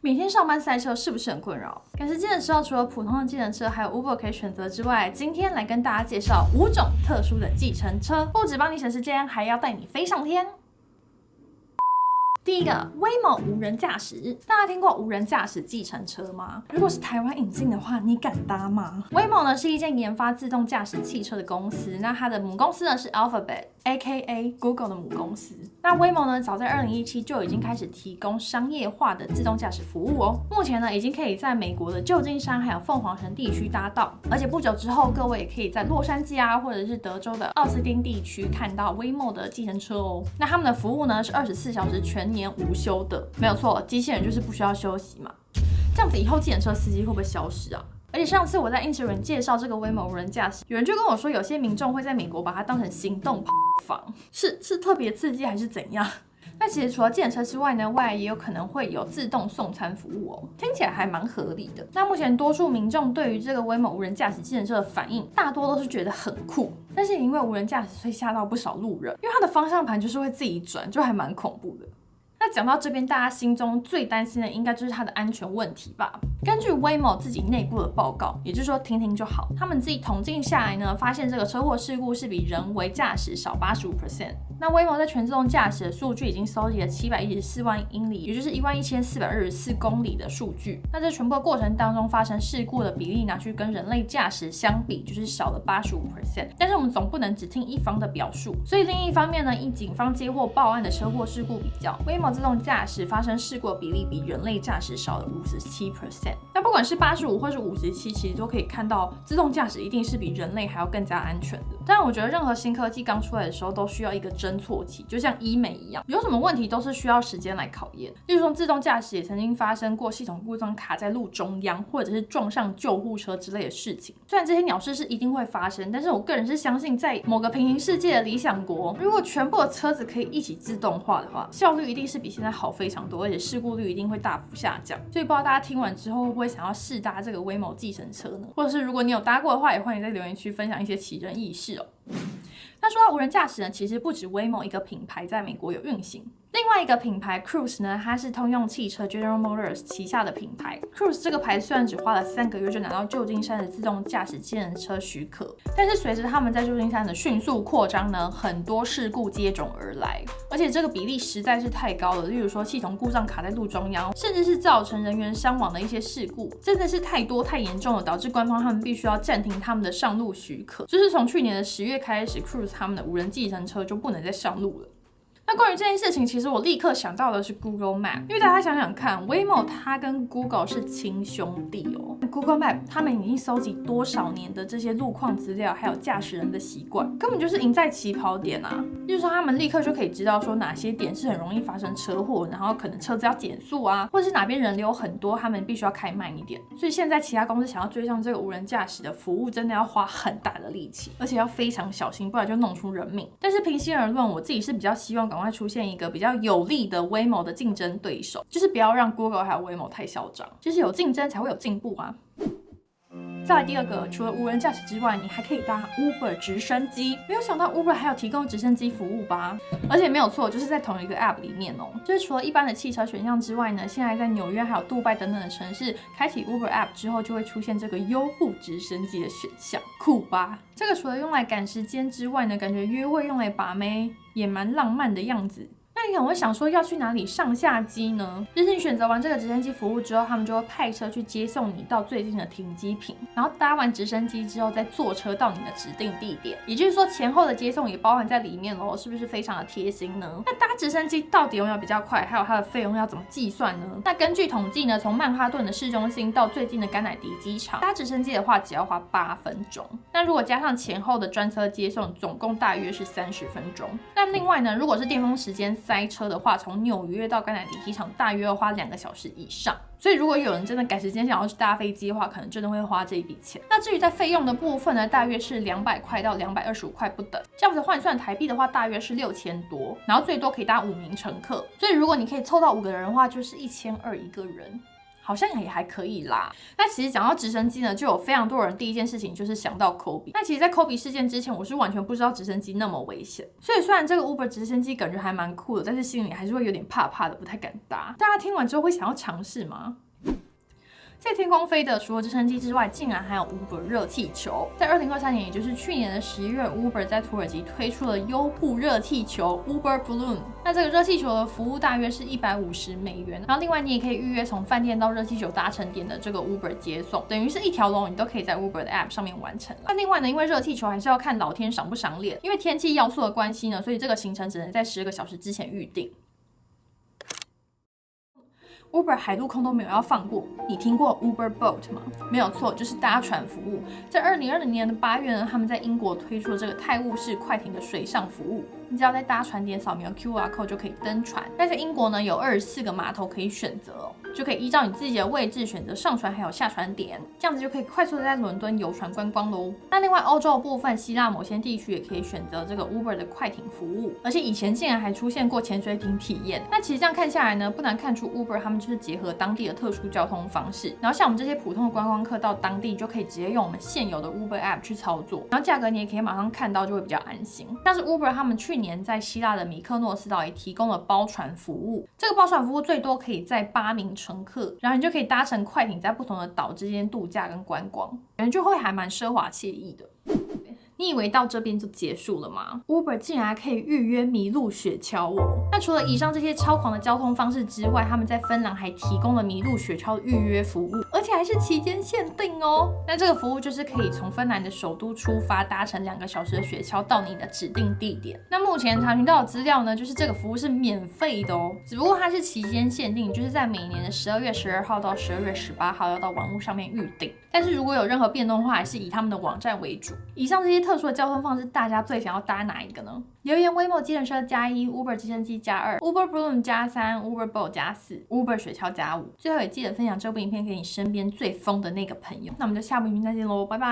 每天上班塞车是不是很困扰？赶时间的时候，除了普通的计程车，还有 Uber 可以选择之外，今天来跟大家介绍5种特殊的计程车，不止帮你省时间，还要带你飞上天。第一个 Waymo 无人驾驶，大家听过无人驾驶计程车吗？如果是台湾引进的话，你敢搭吗？Waymo 呢是一间研发自动驾驶汽车的公司，那它的母公司呢是 Alphabet。AKA Google 的母公司。那 Waymo 呢，早在2017就已经开始提供商业化的自动驾驶服务哦。目前呢，已经可以在美国的旧金山还有凤凰城地区搭到，而且不久之后，各位也可以在洛杉矶啊，或者是德州的奥斯汀地区看到 Waymo 的计程车哦。那他们的服务呢是24小时全年无休的，没有错，机器人就是不需要休息嘛。这样子以后计程车司机会不会消失啊？而且上次我在 Instagram 介绍这个 Waymo 无人驾驶，有人就跟我说，有些民众会在美国把它当成行动跑房，是特别刺激还是怎样？那其实除了计程车之外呢，未来也有可能会有自动送餐服务哦，听起来还蛮合理的。那目前多数民众对于这个 Waymo 无人驾驶计程车的反应，大多都是觉得很酷，但是因为无人驾驶，所以吓到不少路人，因为它的方向盘就是会自己转，就还蛮恐怖的。那讲到这边，大家心中最担心的应该就是它的安全问题吧？根据 Waymo 自己内部的报告，也就是说听听就好，他们自己统计下来呢，发现这个车祸事故是比人为驾驶少85%。那 Waymo 在全自动驾驶的数据已经收集了714万英里，也就是11424公里的数据。那在全部的过程当中发生事故的比例拿去跟人类驾驶相比，就是少了85%。但是我们总不能只听一方的表述，所以另一方面呢，以警方接获报案的车祸事故比较 ，Waymo 自动驾驶发生事故的比例比人类驾驶少了57%。那不管是85或是57，其实都可以看到自动驾驶一定是比人类还要更加安全的。当然，我觉得任何新科技刚出来的时候都需要一个侦错期，就像医美一样，有什么问题都是需要时间来考验。例如说，自动驾驶也曾经发生过系统故障卡在路中央，或者是撞上救护车之类的事情。虽然这些鸟事是一定会发生，但是我个人是相信，在某个平行世界的理想国，如果全部的车子可以一起自动化的话，效率一定是比现在好非常多，而且事故率一定会大幅下降。所以不知道大家听完之后会不会想要试搭这个 Waymo 计程车呢？或者是如果你有搭过的话，也欢迎在留言区分享一些奇人异事哦。那说到无人驾驶呢，其实不止 Waymo 一个品牌在美国有运行。另外一个品牌 Cruise 呢，它是通用汽车 General Motors 旗下的品牌。Cruise 这个牌虽然只花了3个月就拿到旧金山的自动驾驶计程车许可，但是随着他们在旧金山的迅速扩张呢，很多事故接踵而来，而且这个比例实在是太高了。例如说系统故障卡在路中央，甚至是造成人员伤亡的一些事故，真的是太多太严重了，导致官方他们必须要暂停他们的上路许可。就是从去年的10月开始 ，Cruise 他们的无人计程车就不能再上路了。那关于这件事情，其实我立刻想到的是 Google Map， 因为大家想想看 ，Waymo 它跟 Google 是亲兄弟哦。Google Map 他们已经搜集多少年的这些路况资料，还有驾驶人的习惯，根本就是赢在起跑点啊！就是说，他们立刻就可以知道说哪些点是很容易发生车祸，然后可能车子要减速啊，或者是哪边人流很多，他们必须要开慢一点。所以现在其他公司想要追上这个无人驾驶的服务，真的要花很大的力气，而且要非常小心，不然就弄出人命。但是平心而论，我自己是比较希望赶快出现一个比较有力的 Waymo 的竞争对手，就是不要让 Google 还有 Waymo 太嚣张，就是有竞争才会有进步啊。再来第二个，除了无人驾驶之外，你还可以搭 Uber 直升机。没有想到 Uber 还有提供直升机服务吧？而且没有错，就是在同一个 App 里面哦。就是除了一般的汽车选项之外呢，现在在纽约还有杜拜等等的城市，开启 Uber App 之后，就会出现这个优步直升机的选项，酷吧？这个除了用来赶时间之外呢，感觉约会用来把妹也蛮浪漫的样子。那你可能会想说，要去哪里上下机呢？就是你选择完这个直升机服务之后，他们就会派车去接送你到最近的停机坪，然后搭完直升机之后再坐车到你的指定地点。也就是说，前后的接送也包含在里面咯，是不是非常的贴心呢？那搭直升机到底有没有比较快？还有它的费用要怎么计算呢？那根据统计呢，从曼哈顿的市中心到最近的甘乃迪机场，搭直升机的话只要花8分钟。那如果加上前后的专车接送，总共大约是30分钟。那另外呢，如果是巅峰时间塞车的话，从纽约到甘乃迪机场大约要花2个小时以上。所以如果有人真的赶时间想要去搭飞机的话，可能真的会花这一笔钱。那至于在费用的部分呢，大约是200块到225块不等，这样子换算台币的话，大约是6000多，然后最多可以搭5名乘客。所以如果你可以凑到5个人的话，就是1200一个人。好像也还可以啦。那其实讲到直升机呢，就有非常多人第一件事情就是想到 Kobe。那其实，在 Kobe 事件之前，我是完全不知道直升机那么危险。所以虽然这个 Uber 直升机感觉还蛮酷的，但是心里还是会有点怕怕的，不太敢搭。大家听完之后会想要尝试吗？在天空飞的除了直升机之外，竟然还有 Uber 热气球。在2023年，也就是去年的11月 ，Uber 在土耳其推出了优步热气球 Uber Balloon。那这个热气球的服务大约是$150，然后另外你也可以预约从饭店到热气球搭乘点的这个 Uber 接送，等于是一条龙你都可以在 Uber 的 App 上面完成了。那另外呢，因为热气球还是要看老天赏不赏脸，因为天气要素的关系呢，所以这个行程只能在12个小时之前预定。Uber 海陆空都没有要放过，你听过 Uber Boat 吗？没有错，就是搭船服务。在2020年的8月呢，他们在英国推出了这个泰晤士快艇的水上服务。你只要在搭船点扫描 QR code 就可以登船。但在英国呢，有24个码头可以选择哦，就可以依照你自己的位置选择上船还有下船点，这样子就可以快速的在伦敦游船观光喽。那另外欧洲的部分，希腊某些地区也可以选择这个 Uber 的快艇服务，而且以前竟然还出现过潜水艇体验。那其实这样看下来呢，不难看出 Uber 他们就是结合当地的特殊交通方式，然后像我们这些普通的观光客到当地就可以直接用我们现有的 Uber App 去操作，然后价格你也可以马上看到，就会比较安心。像是 Uber 他们去年在希腊的米克诺斯岛也提供了包船服务，这个包船服务最多可以载8名乘客，然后你就可以搭乘快艇在不同的岛之间度假跟观光，感觉就会还蛮奢华惬意的。你以为到这边就结束了吗 ？Uber 竟然还可以预约麋鹿雪橇哦！那除了以上这些超狂的交通方式之外，他们在芬兰还提供了麋鹿雪橇预约服务，而且还是期间限定哦。那这个服务就是可以从芬兰的首都出发，搭乘2个小时的雪橇到你的指定地点。那目前查询到的资料呢，就是这个服务是免费的哦，只不过它是期间限定，就是在每年的12月12号到12月18号要到网络上面预定。但是如果有任何变动的话，还是以他们的网站为主。以上这些特殊的交通方式，大家最想要搭哪一个呢？留言 Waymo 计程车+1 ，Uber 直升机+2 ，Uber Balloon +3 ，Uber Boat +4 ，Uber 雪橇+5。最后也记得分享这部影片给你身边最疯的那个朋友。那我们就下部影片再见喽，拜拜。